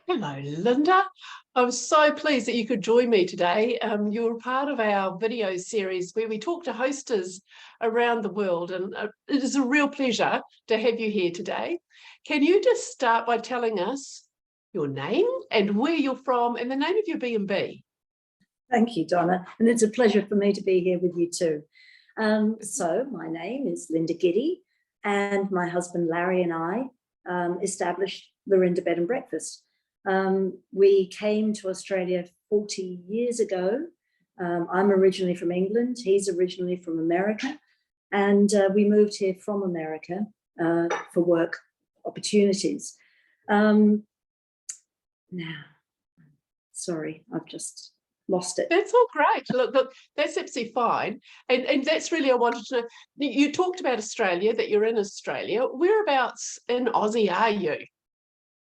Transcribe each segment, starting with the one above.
Hello, Linda. I'm so pleased that you could join me today. You're part of our video series where we talk to hostess around the world, and it is a real pleasure to have you here today. Can you just start by telling us your name and where you're from and the name of your B&B? Thank you, Donna, and it's a pleasure for me to be here with you too. So my name is Linda Giddy, and my husband Larry and I established Llarrinda Bed and Breakfast. We came to Australia 40 years ago. I'm originally from England, he's originally from America, and we moved here from America for work opportunities. Now, sorry, I've just lost it. That's all great. Look, that's absolutely fine. And that's really, I wanted to know, you talked about Australia, that you're in Australia. Whereabouts in Aussie are you?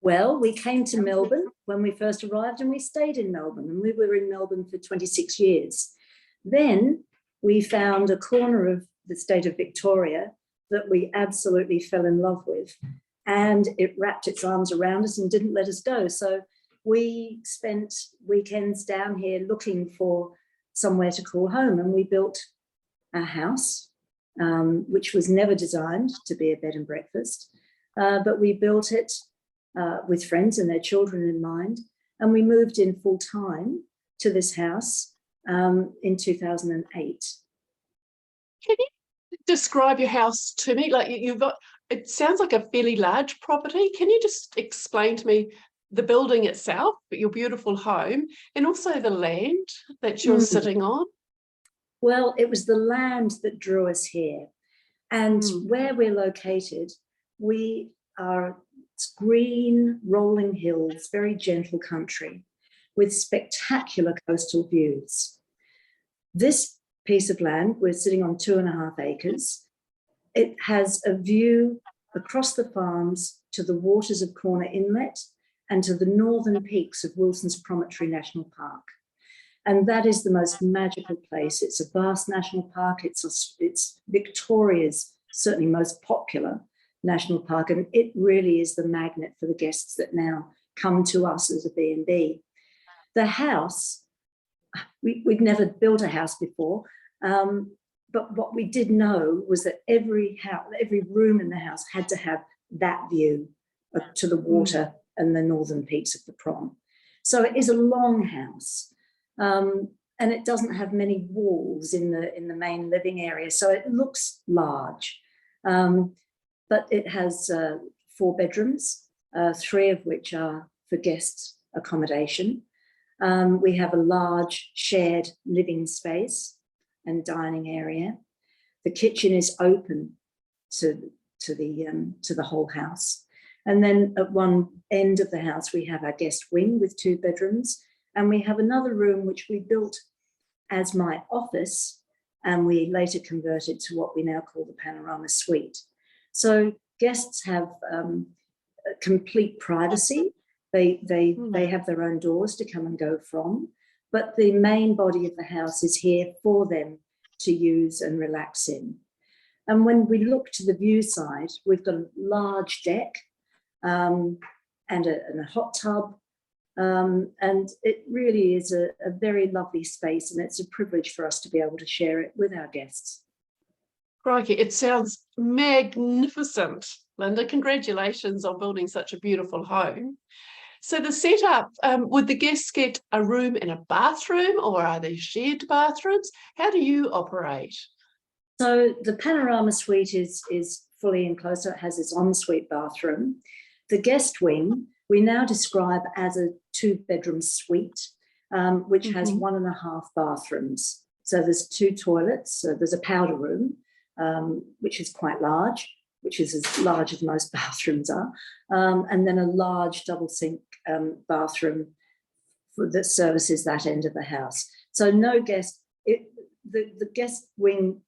Well, we came to Melbourne when we first arrived, and we stayed in Melbourne, and we were in Melbourne for 26 years. Then we found a corner of the state of Victoria that we absolutely fell in love with, and it wrapped its arms around us and didn't let us go. So we spent weekends down here looking for somewhere to call home, and we built a house, which was never designed to be a bed and breakfast, but we built it with friends and their children in mind, and we moved in full time to this house in 2008. Can you describe your house to me? Like you've got, it sounds like a fairly large property. Can you just explain to me the building itself, but your beautiful home, and also the land that you're sitting on? Well, it was the land that drew us here, and where we're located, we are green, rolling hills, very gentle country with spectacular coastal views. This piece of land, we're sitting on 2.5 acres. It has a view across the farms to the waters of Corner Inlet and to the northern peaks of Wilson's Promontory National Park. And that is the most magical place. It's a vast national park. It's Victoria's certainly most popular national park, and it really is the magnet for the guests that now come to us as a B&B. The house, we'd never built a house before, but what we did know was that every room in the house had to have that view to the water and the northern peaks of the Prom. So it is a long house, and it doesn't have many walls in the main living area, so it looks large. But it has 4 bedrooms, 3 of which are for guests' accommodation. We have a large shared living space and dining area. The kitchen is open to the whole house. And then at one end of the house, we have our guest wing with 2 bedrooms. And we have another room which we built as my office, and we later converted to what we now call the panorama suite. So guests have complete privacy. They have their own doors to come and go from, but the main body of the house is here for them to use and relax in. And when we look to the view side, we've got a large deck and a hot tub, and it really is a very lovely space, and it's a privilege for us to be able to share it with our guests. Crikey, it sounds magnificent, Linda. Congratulations on building such a beautiful home. So the setup, would the guests get a room and a bathroom, or are they shared bathrooms? How do you operate? So the panorama suite is fully enclosed, so it has its ensuite bathroom. The guest wing, we now describe as a 2-bedroom suite, which has 1.5 bathrooms. So there's 2 toilets, so there's a powder room, which is quite large, which is as large as most bathrooms are, and then a large double sink bathroom that services that end of the house. So no guest, the guest wing,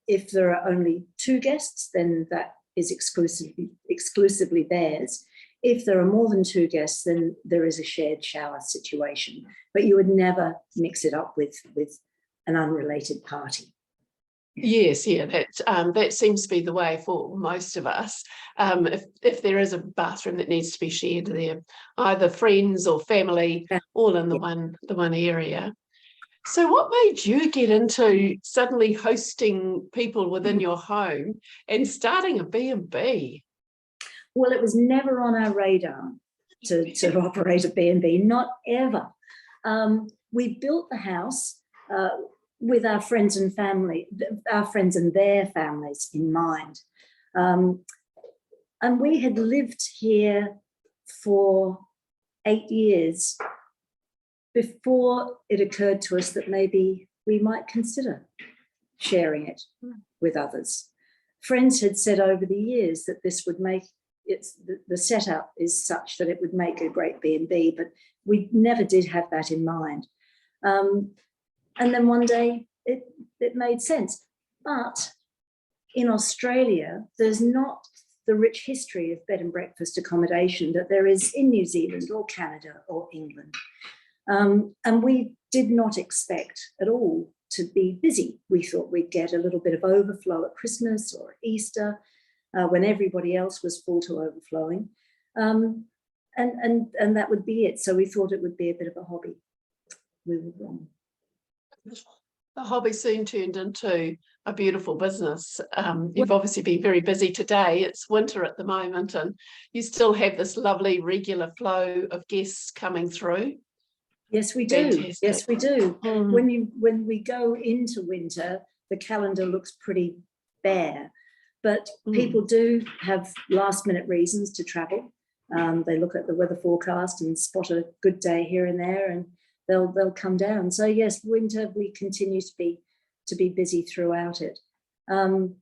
if there are only 2 guests, then that is exclusively theirs. If there are more than 2 guests, then there is a shared shower situation, but you would never mix it up with an unrelated party. Yes, yeah, that seems to be the way for most of us. If there is a bathroom that needs to be shared, there either friends or family, all in the one area. So what made you get into suddenly hosting people within your home and starting a B&B? Well, it was never on our radar to operate a B&B, not ever. We built the house with our friends and family, our friends and their families in mind. And we had lived here for 8 years before it occurred to us that maybe we might consider sharing it with others. Friends had said over the years that this would make the setup is such that it would make a great B&B, but we never did have that in mind. And then one day it made sense. But in Australia, there's not the rich history of bed and breakfast accommodation that there is in New Zealand or Canada or England. And we did not expect at all to be busy. We thought we'd get a little bit of overflow at Christmas or Easter when everybody else was full to overflowing. And that would be it. So we thought it would be a bit of a hobby. We were wrong. The hobby soon turned into a beautiful business. You've obviously been very busy today. It's winter at the moment, and you still have this lovely regular flow of guests coming through. Yes, we do. Fantastic. Yes, we do. When we go into winter, the calendar looks pretty bare, but people do have last minute reasons to travel. They look at the weather forecast and spot a good day here and there, and they'll come down. So yes, winter we continue to be busy throughout it. And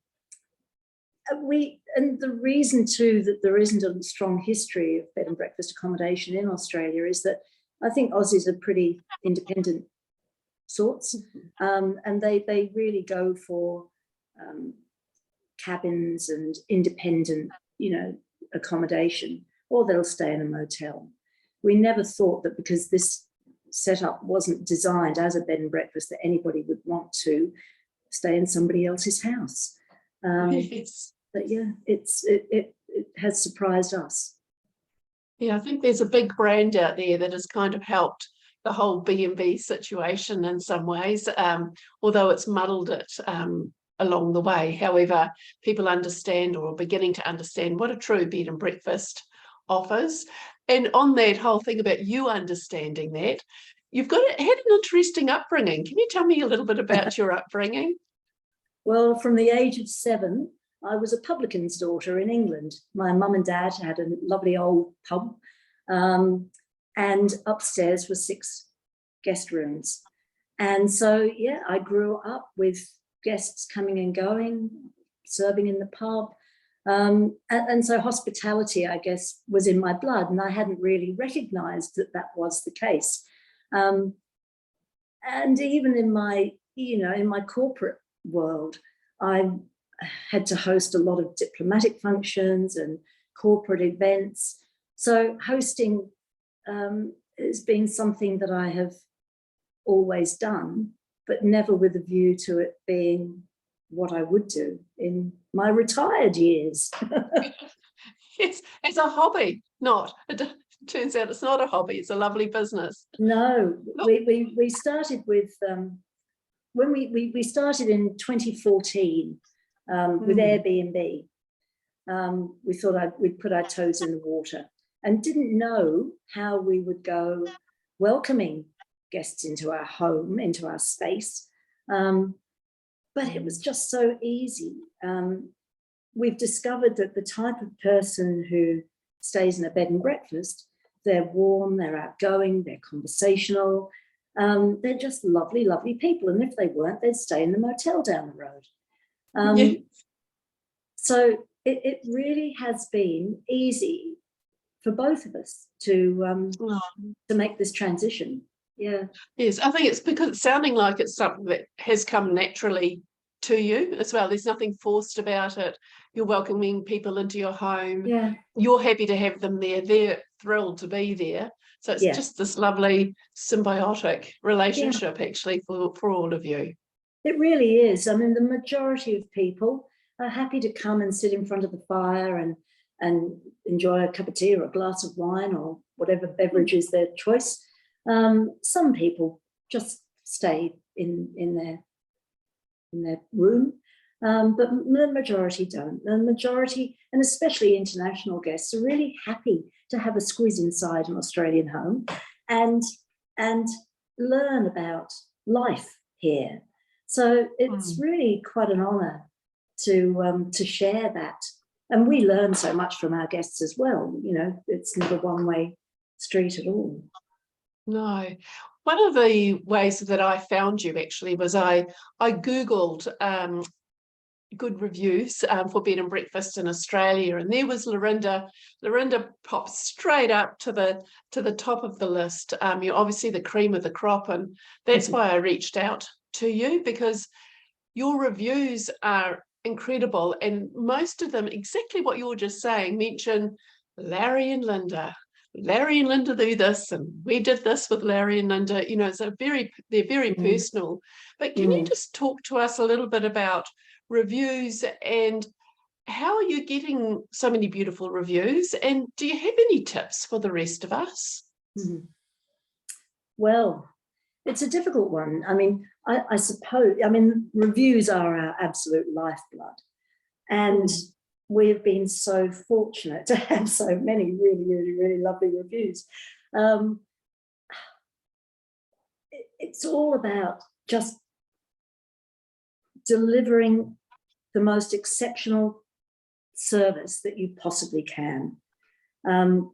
the reason too that there isn't a strong history of bed and breakfast accommodation in Australia is that I think Aussies are pretty independent sorts, and they really go for cabins and independent, accommodation, or they'll stay in a motel. We never thought that because this setup wasn't designed as a bed and breakfast that anybody would want to stay in somebody else's house. Yes. But yeah, it has surprised us. Yeah, I think there's a big brand out there that has kind of helped the whole B&B situation in some ways, although it's muddled it along the way. However, people understand or are beginning to understand what a true bed and breakfast offers. And on that whole thing about you understanding that, you've had an interesting upbringing. Can you tell me a little bit about your upbringing? Well, from the age of 7, I was a publican's daughter in England. My mum and dad had a lovely old pub, and upstairs were 6 guest rooms. And so, yeah, I grew up with guests coming and going, serving in the pub. And so hospitality, I guess, was in my blood, and I hadn't really recognized that was the case. And even in my corporate world, I had to host a lot of diplomatic functions and corporate events. So hosting has been something that I have always done, but never with a view to it being what I would do in my retired years. Yes, it's a hobby, not. It turns out it's not a hobby, it's a lovely business. No, we started with, when we started in 2014 with Airbnb. We thought we'd put our toes in the water and didn't know how we would go welcoming guests into our home, into our space. But it was just so easy. We've discovered that the type of person who stays in a bed and breakfast, they're warm, they're outgoing, they're conversational. They're just lovely, lovely people. And if they weren't, they'd stay in the motel down the road. So it really has been easy for both of us to make this transition. Yeah. Yes, I think it's because it's sounding like it's something that has come naturally to you as well. There's nothing forced about it. You're welcoming people into your home. Yeah. You're happy to have them there. They're thrilled to be there. So it's just this lovely symbiotic relationship actually for all of you. It really is. I mean, the majority of people are happy to come and sit in front of the fire and enjoy a cup of tea or a glass of wine or whatever beverage is their choice. Some people just stay in their room, but the majority don't. The majority, and especially international guests, are really happy to have a squiz inside an Australian home and learn about life here. So it's really quite an honour to share that. And we learn so much from our guests as well. You know, it's not a one-way street at all. No. One of the ways that I found you actually was I Googled good reviews for bed and breakfast in Australia, and there was Llarrinda. Llarrinda popped straight up to the top of the list. You're obviously the cream of the crop, and that's why I reached out to you, because your reviews are incredible, and most of them, exactly what you were just saying, mention Larry and Linda. Larry and Linda do this, and we did this with Larry and Linda. You know, they're very personal. But can you just talk to us a little bit about reviews and how are you getting so many beautiful reviews? And do you have any tips for the rest of us? Well, it's a difficult one. I mean, I suppose, I mean, reviews are our absolute lifeblood. And we've been so fortunate to have so many really, really, really lovely reviews. It's all about just delivering the most exceptional service that you possibly can. In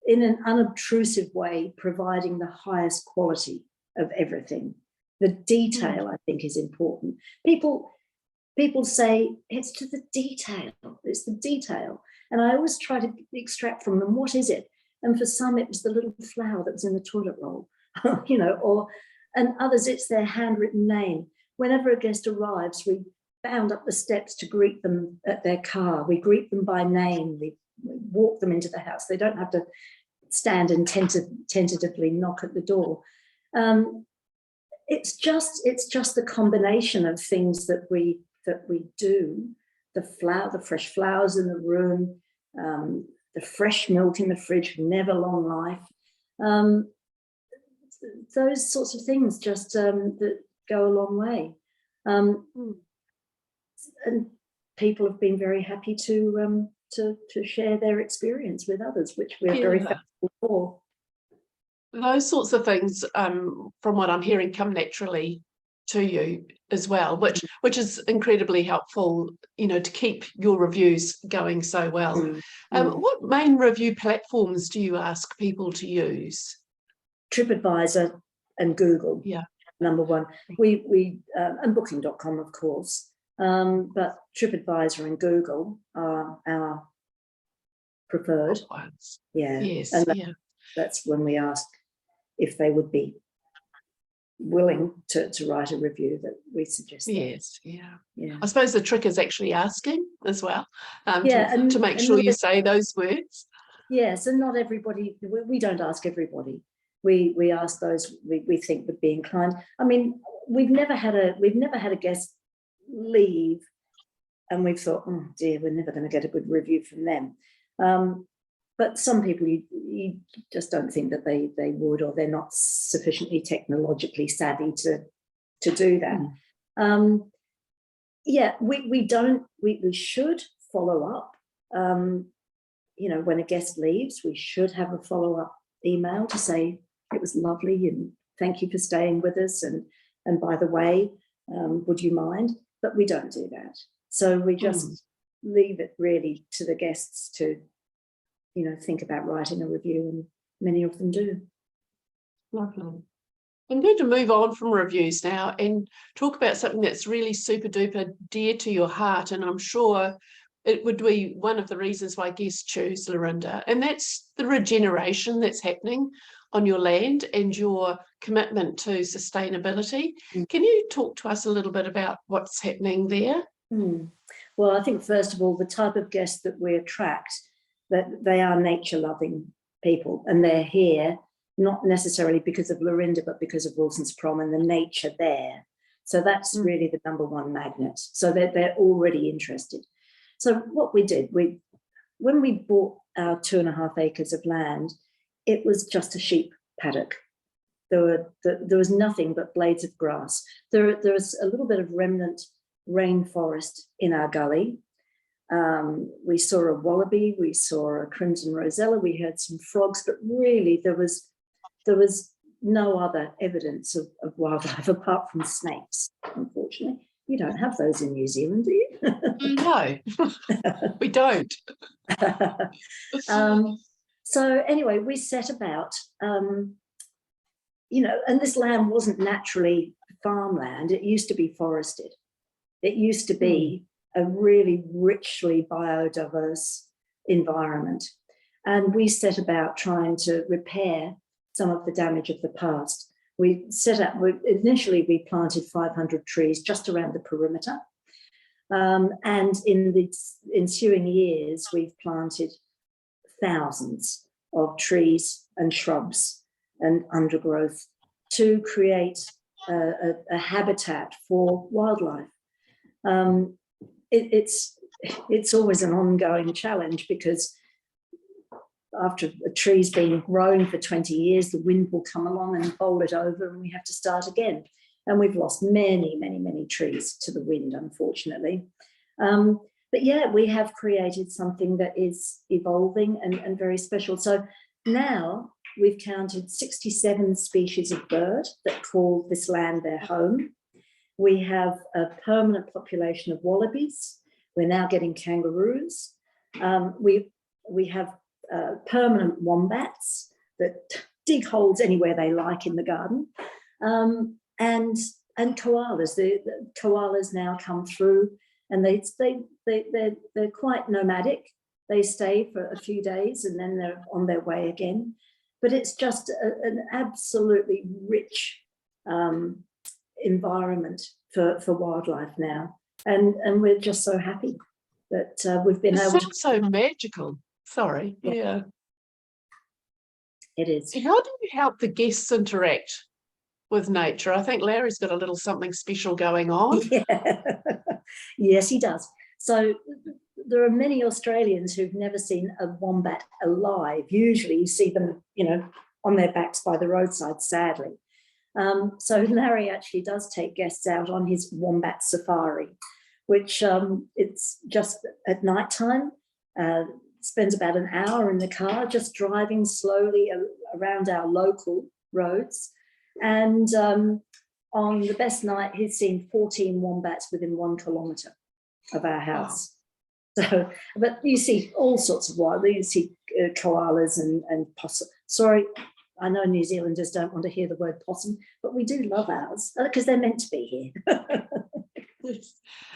an unobtrusive way, providing the highest quality of everything. The detail, I think, is important. People say it's to the detail, it's the detail. And I always try to extract from them, what is it? And for some, it was the little flower that was in the toilet roll, you know, and others, it's their handwritten name. Whenever a guest arrives, we bound up the steps to greet them at their car. We greet them by name. We walk them into the house. They don't have to stand and tentatively knock at the door. It's just the combination of things that we do. The fresh flowers in the room, the fresh milk in the fridge, never long life. Those sorts of things just that go a long way. And people have been very happy to share their experience with others, which we're very thankful for. Those sorts of things, from what I'm hearing, come naturally to you as well, which is incredibly helpful, you know, to keep your reviews going so well. What main review platforms do you ask people to use? TripAdvisor and Google. Yeah. Number one. We and booking.com, of course. But TripAdvisor and Google are our preferred ones. Yeah. Yes. And that's when we ask if they would be willing to write a review that we suggest. Yes. Yeah. I suppose the trick is actually asking as well, to make sure you say those words. Yes, and not everybody. We don't ask everybody. We ask those we think would be inclined. I mean, we've never had a guest leave and we've thought, oh dear, we're never going to get a good review from them. But some people you just don't think that they would, or they're not sufficiently technologically savvy to do that. We should follow up. You know, when a guest leaves, we should have a follow-up email to say it was lovely and thank you for staying with us, and by the way, would you mind? But we don't do that. So we just leave it really to the guests to, you know, think about writing a review, and many of them do. Lovely. I'm going to move on from reviews now and talk about something that's really super duper dear to your heart, and I'm sure it would be one of the reasons why guests choose Llarrinda, and that's the regeneration that's happening on your land and your commitment to sustainability. Can you talk to us a little bit about what's happening there? Well, I think first of all, the type of guests that we attract, that they are nature-loving people, and they're here not necessarily because of Llarrinda, but because of Wilson's Prom and the nature there. So that's really the number one magnet. So they're already interested. So what we did, when we bought our 2.5 acres of land, it was just a sheep paddock. There was nothing but blades of grass. There was a little bit of remnant rainforest in our gully. We saw a wallaby, we saw a crimson rosella, we heard some frogs, but really there was no other evidence of wildlife apart from snakes, unfortunately. You don't have those in New Zealand, do you? No, we don't. So anyway, we set about, you know, and this land wasn't naturally farmland. It used to be forested. It used to be a really richly biodiverse environment. And we set about trying to repair some of the damage of the past. Initially we planted 500 trees just around the perimeter. And in the ensuing years, we've planted thousands of trees and shrubs and undergrowth to create a habitat for wildlife. It's always an ongoing challenge, because after a tree's been growing for 20 years, the wind will come along and bowl it over, and we have to start again. And we've lost many, many, many trees to the wind, unfortunately. But yeah, we have created something that is evolving and very special. So now we've counted 67 species of bird that call this land their home. We have a permanent population of wallabies. We're now getting kangaroos. We have permanent wombats that dig holes anywhere they like in the garden. And koalas. The koalas now come through, and they're quite nomadic. They stay for a few days and then they're on their way again. But it's just an absolutely rich environment for wildlife now, and we're just so happy that we've been able to. So magical. Sorry, yeah. It is. How do you help the guests interact with nature? I think Larry's got a little something special going on. Yeah. Yes, he does. So there are many Australians who've never seen a wombat alive. Usually you see them, you know, on their backs by the roadside, sadly. So Larry actually does take guests out on his Wombat Safari, which it's just at night time, spends about an hour in the car, just driving slowly around our local roads. And on the best night, he's seen 14 wombats within 1 kilometre of our house. Wow. So, but you see all sorts of wild. You see koalas and possum. Sorry, I know New Zealanders don't want to hear the word possum, but we do love ours because they're meant to be here.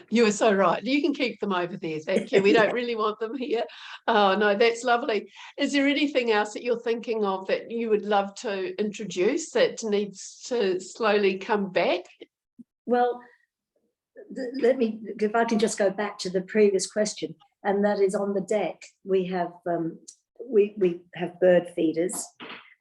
You are so right. You can keep them over there. Thank you. We don't really want them here. Oh, no, that's lovely. Is there anything else that you're thinking of that you would love to introduce that needs to slowly come back? Well, let me, if I can just go back to the previous question, and that is on the deck, we have bird feeders,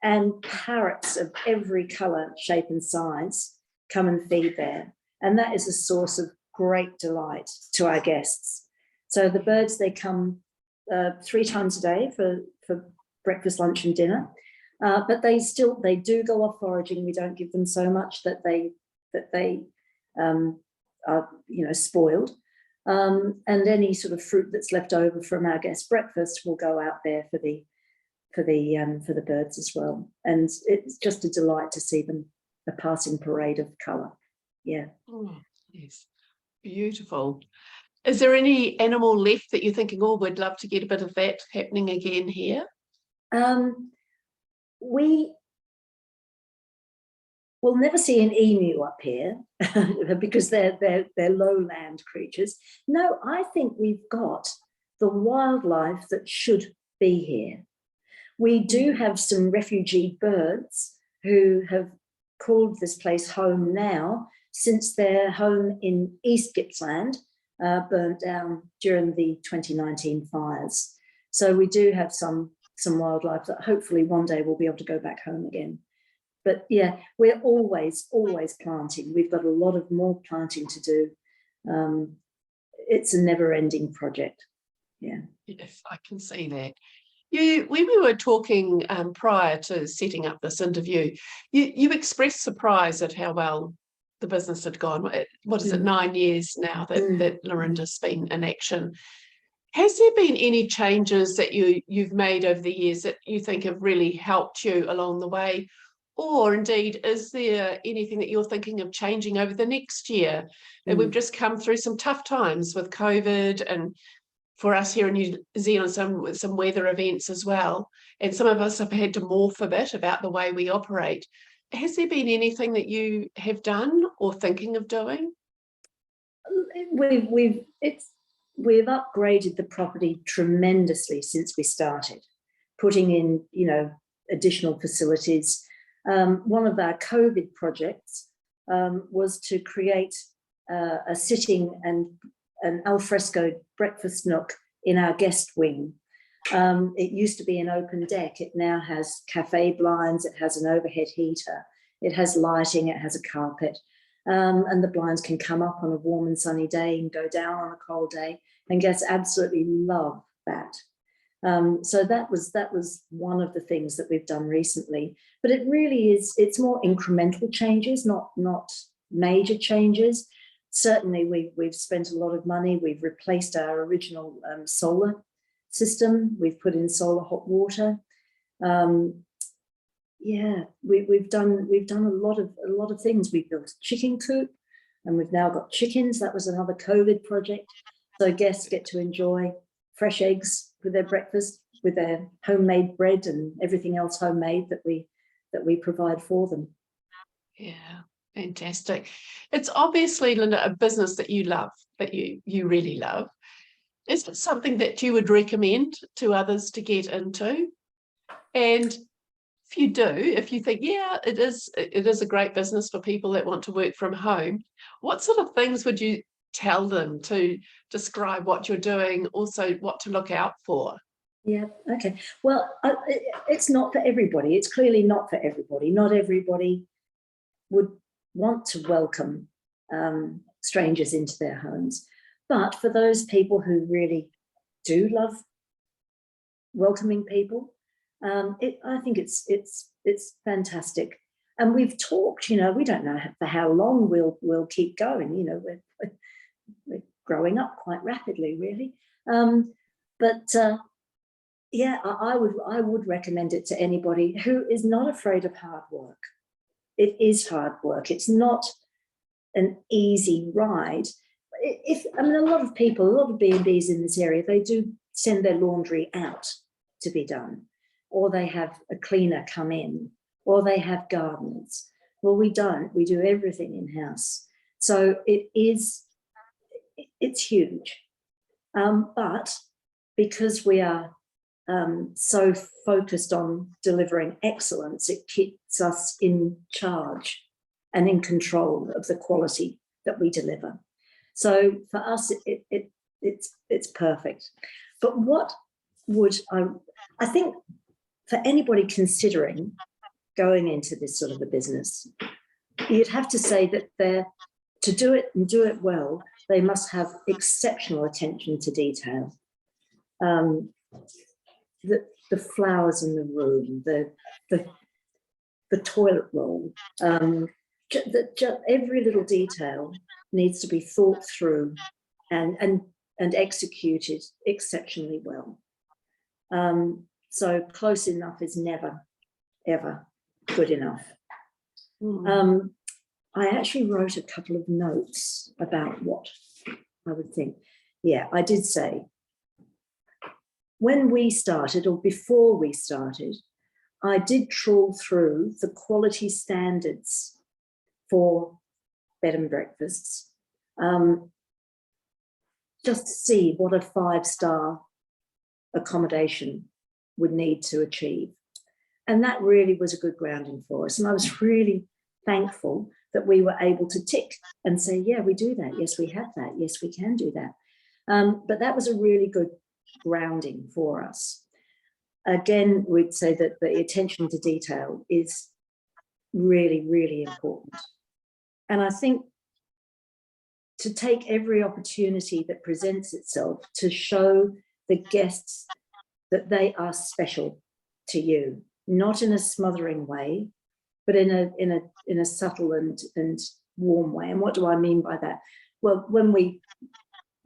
and parrots of every colour, shape and size come and feed there. And that is a source of great delight to our guests. So the birds, they come 3 times a day for breakfast, lunch and dinner, but they do go off foraging. We don't give them so much that they are, you know, spoiled. And any sort of fruit that's left over from our guest breakfast will go out there for the birds as well. And it's just a delight to see them, a passing parade of colour. Yeah. Oh, yes. Beautiful. Is there any animal left that you're thinking, oh, we'd love to get a bit of that happening again here? We will never see an emu up here because they're lowland creatures. No, I think we've got the wildlife that should be here. We do have some refugee birds who have called this place home now, since their home in East Gippsland burnt down during the 2019 fires. So we do have some some wildlife that hopefully one day we'll be able to go back home again. But yeah, we're always planting. We've got a lot of more planting to do. It's a never-ending project. Yeah. Yes, I can see that. When we were talking prior to setting up this interview, you expressed surprise at how well the business had gone. What is it, 9 years now that Llarrinda's been in action? Has there been any changes that you've made over the years that you think have really helped you along the way? Or indeed, is there anything that you're thinking of changing over the next year? And we've just come through some tough times with COVID, and for us here in New Zealand, some weather events as well. And some of us have had to morph a bit about the way we operate. Has there been anything that you have done or thinking of doing? We've upgraded the property tremendously since we started, putting in, additional facilities. One of our COVID projects was to create a sitting and an alfresco breakfast nook in our guest wing. It used to be an open deck. It now has cafe blinds. It has an overhead heater. It has lighting. It has a carpet. And the blinds can come up on a warm and sunny day and go down on a cold day. And guests absolutely love that. So that was one of the things that we've done recently. But it really is, it's more incremental changes, not major changes. Certainly we've spent a lot of money. We've replaced our original solar system. We've put in solar hot water. Yeah, we've done a lot of things. We built a chicken coop, and we've now got chickens. That was another COVID project. So guests get to enjoy fresh eggs with their breakfast, with their homemade bread and everything else homemade that we provide for them. Yeah, fantastic. It's obviously, Linda, a business that you love, that you really love. Is it something that you would recommend to others to get into? And if you do, if you think, yeah, it is a great business for people that want to work from home, what sort of things would you tell them to describe what you're doing, also what to look out for? Yeah, okay. Well, it's not for everybody. It's clearly not for everybody. Not everybody would want to welcome strangers into their homes. But for those people who really do love welcoming people, I think it's fantastic. And we've talked, we don't know for how long we'll keep going. We're growing up quite rapidly, really. Yeah, I would recommend it to anybody who is not afraid of hard work. It is hard work. It's not an easy ride. A lot of people, a lot of B&Bs in this area, they do send their laundry out to be done, or they have a cleaner come in, or they have gardeners. Well, we don't. We do everything in-house. So it's huge. But because we are so focused on delivering excellence, it keeps us in charge and in control of the quality that we deliver. So for us, it's perfect. But what would I think for anybody considering going into this sort of a business, you'd have to say that to do it and do it well, they must have exceptional attention to detail. The flowers in the room, the toilet roll, every little detail needs to be thought through and executed exceptionally well. So close enough is never, ever good enough. I actually wrote a couple of notes about what I would think. Yeah, I did say, when we started, or before we started, I did trawl through the quality standards for bed and breakfasts, just to see what a 5-star accommodation would need to achieve. And that really was a good grounding for us. And I was really thankful that we were able to tick and say, yeah, we do that. Yes, we have that. Yes, we can do that. But that was a really good grounding for us. again, we'd say that the attention to detail is really, really important. And I think to take every opportunity that presents itself to show the guests that they are special to you, not in a smothering way, but in a subtle and warm way. And what do I mean by that? Well, when we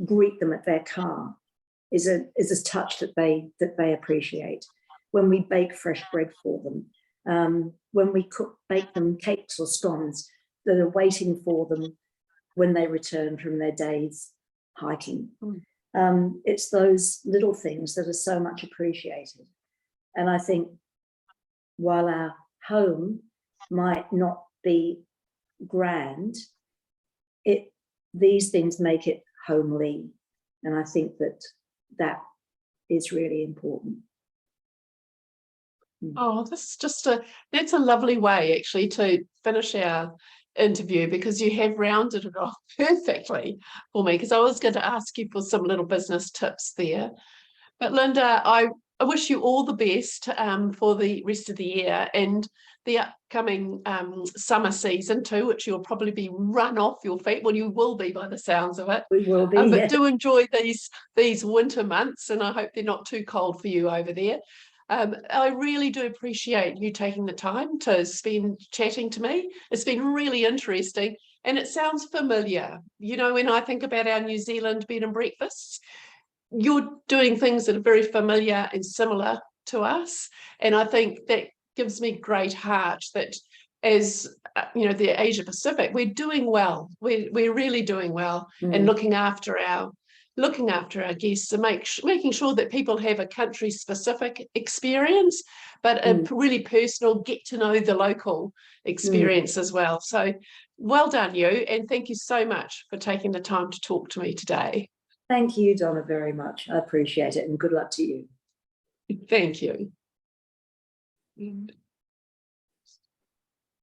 greet them at their car is a touch that they appreciate. When we bake fresh bread for them, when we bake them cakes or scones that are waiting for them when they return from their days hiking. It's those little things that are so much appreciated. And I think while our home might not be grand, these things make it homely. And I think that is really important. Oh, that's a lovely way actually to finish our interview, because you have rounded it off perfectly for me, because I was going to ask you for some little business tips there. But Linda, I wish you all the best for the rest of the year and the upcoming summer season too, which you'll probably be run off your feet. Well, you will be by the sounds of it. We will be. But yeah. do enjoy these winter months, and I hope they're not too cold for you over there. I really do appreciate you taking the time to spend chatting to me. It's been really interesting, and it sounds familiar. You know, when I think about our New Zealand bed and breakfasts, you're doing things that are very familiar and similar to us. And I think that gives me great heart that as you know, the Asia Pacific, we're doing well. We're really doing well and looking after our guests and making sure that people have a country specific experience, but a really personal get to know the local experience as well. So well done you, and thank you so much for taking the time to talk to me today. Thank you, Donna, very much. I appreciate it, and good luck to you. Thank you.